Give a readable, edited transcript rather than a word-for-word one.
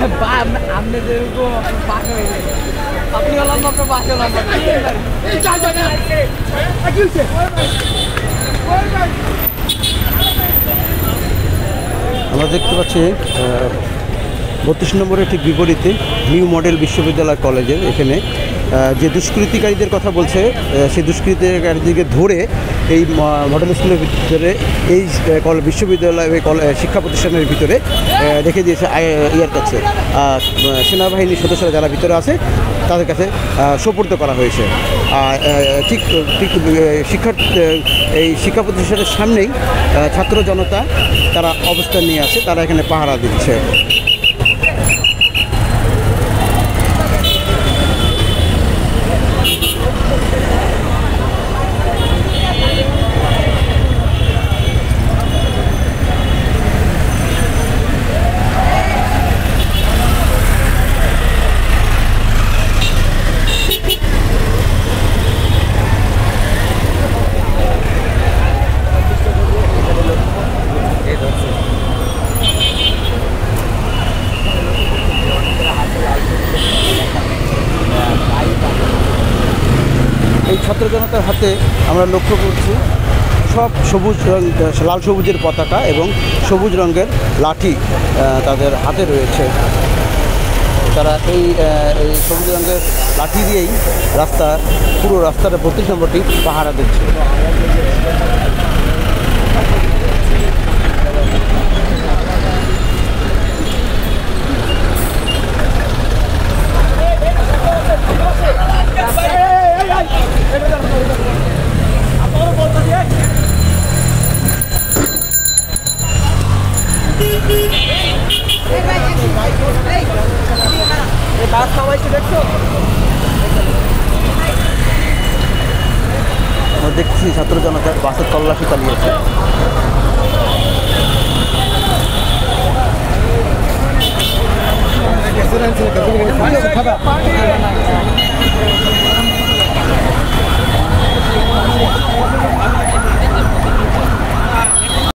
আপনি যেরকম পাশে হয়ে গেছে, আপনি লম্বা আপনার পাশে লম্বা। আমরা দেখতে পাচ্ছি 32 নম্বরের ঠিক বিপরীতে নিউ মডেল বিশ্ববিদ্যালয় কলেজের এখানে যে দুষ্কৃতিকারীদের কথা বলছে সেই দুষ্কৃতিকারীদেরকে ধরে এই মডেল স্কুলের ভিতরে এই বিশ্ববিদ্যালয় শিক্ষা প্রতিষ্ঠানের ভিতরে রেখে দিয়েছে ইয়ার কাছে সেনাবাহিনীর সদস্যরা যারা ভিতরে আছে তাদের কাছে সোপর্দ করা হয়েছে। আর ঠিক এই শিক্ষা প্রতিষ্ঠানের সামনেই ছাত্র জনতা তারা অবস্থান নিয়ে আছে, তারা এখানে পাহারা দিচ্ছে। এই ছাত্র জনতার হাতে আমরা লক্ষ্য করছি সব সবুজ রঙ, লাল সবুজের পতাকা এবং সবুজ রঙের লাঠি তাদের হাতে রয়েছে। তারা এই সবুজ রঙের লাঠি দিয়েই পুরো রাস্তার 32 নম্বরটি পাহারা দিচ্ছে। আমরা দেখছি ছাত্র জনতা বাসের তল্লাশি চালিয়েছে।